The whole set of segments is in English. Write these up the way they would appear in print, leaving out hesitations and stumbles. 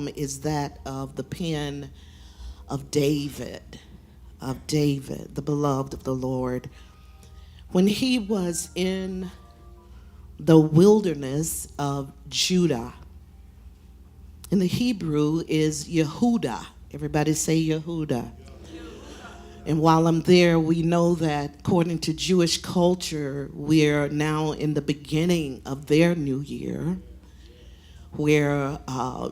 psalm is that of the pen of David, the beloved of the Lord. When he was in the wilderness of Judah, in the Hebrew is Yehuda. Everybody say Yehuda. And while I'm there, we know that according to Jewish culture, we're now in the beginning of their new year, where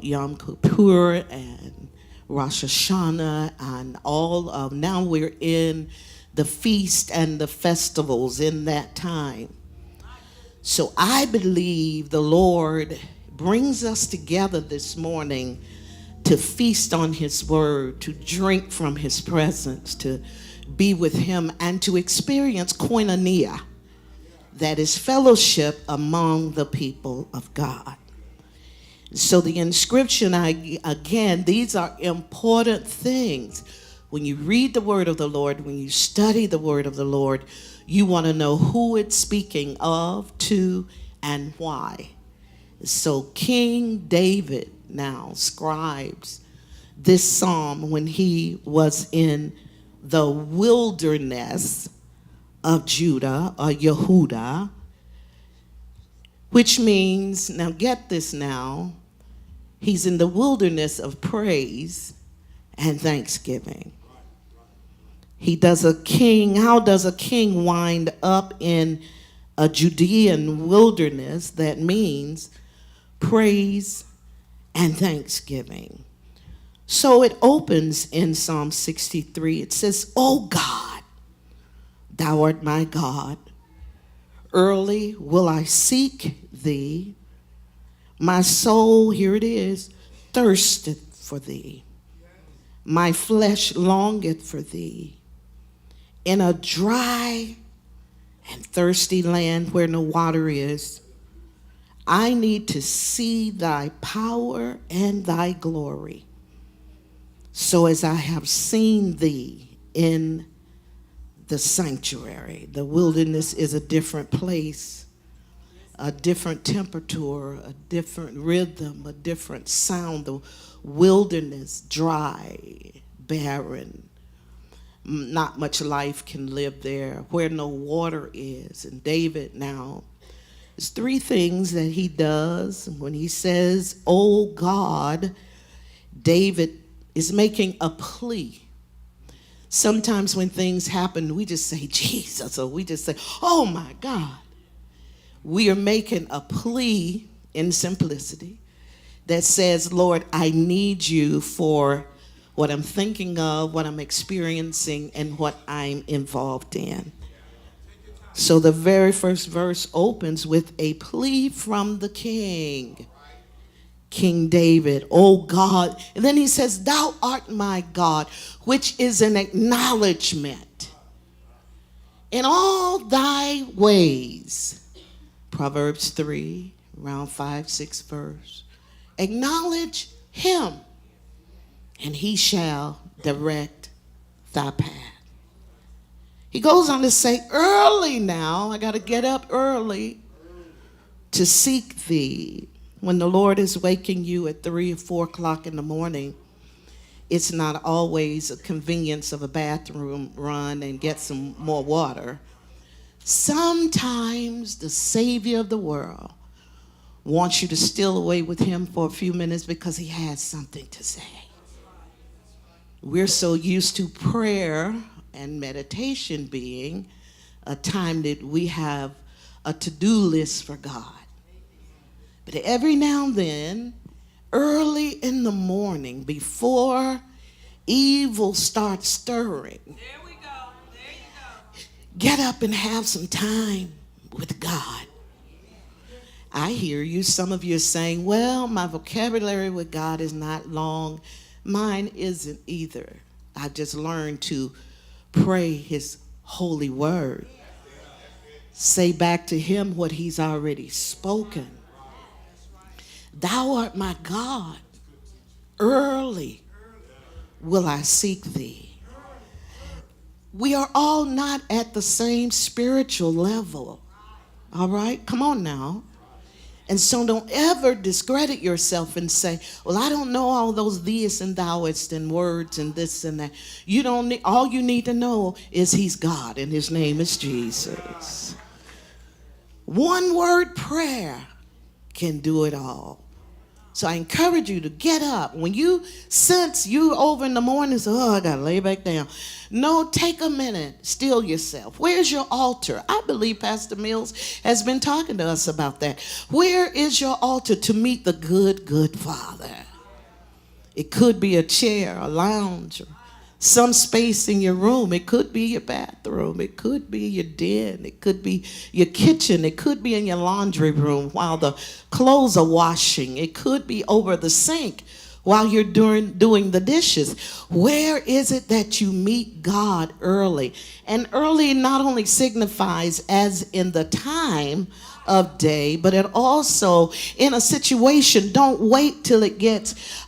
Yom Kippur and Rosh Hashanah and all of, now we're in the feast and the festivals in that time. So I believe the Lord brings us together this morning to feast on his word, to drink from his presence, to be with him, and to experience koinonia, that is fellowship among the people of God. So the inscription, again, these are important things. When you read the word of the Lord, when you study the word of the Lord, you want to know who it's speaking of, to, and why. So King David now scribes this psalm when he was in the wilderness of Judah, or Yehuda, which means, now get this now, he's in the wilderness of praise and thanksgiving. How does a king wind up in a Judean wilderness? That means praise and thanksgiving. So it opens in Psalm 63. It says, "O God, thou art my God. Early will I seek thee. My soul," here it is, "thirsteth for thee. My flesh longeth for thee. In a dry and thirsty land where no water is, I need to see thy power and thy glory. So as I have seen thee in the sanctuary." The wilderness is a different place, a different temperature, a different rhythm, a different sound. The wilderness, dry, barren. Not much life can live there, where no water is. And David now, there's three things that he does. When he says, "Oh God," David is making a plea. Sometimes when things happen, we just say, "Jesus," or we just say, "Oh my God." We are making a plea in simplicity that says, "Lord, I need you for what I'm thinking of, what I'm experiencing, and what I'm involved in." So the very first verse opens with a plea from the king, King David. "Oh God," and then he says, "Thou art my God," which is an acknowledgement. "In all thy ways," Proverbs 3, around 5, 6 verse. "Acknowledge him, and he shall direct thy path." He goes on to say, early now, I got to get up early to seek thee. When the Lord is waking you at 3 or 4 o'clock in the morning, it's not always a convenience of a bathroom run and get some more water. Sometimes the Savior of the world wants you to steal away with him for a few minutes because he has something to say. We're so used to prayer and meditation being a time that we have a to-do list for God. But every now and then, early in the morning, before evil starts stirring, There we go. There you go. get up and have some time with God. I hear you. Some of you are saying, "Well, my vocabulary with God is not long." Mine isn't either. I just learned to pray his holy word. Say back to him what he's already spoken. "Thou art my God. Early will I seek thee." We are all not at the same spiritual level. All right? Come on now. And so don't ever discredit yourself and say, well, I don't know all those theist and thouist and words and this and that. You don't need, all you need to know is he's God and his name is Jesus. One word prayer can do it all. So I encourage you to get up. When you sense you over in the morning, say, oh, I got to lay back down. No, take a minute. Still yourself. Where's your altar? I believe Pastor Mills has been talking to us about that. Where is your altar to meet the good, good Father? It could be a chair, a lounge, or some space in your room. It could be your bathroom. It could be your den. It could be your kitchen. It could be in your laundry room while the clothes are washing. It could be over the sink while you're doing the dishes. Where is it that you meet God early? And early not only signifies as in the time of day, but it also in a situation. Don't wait till it gets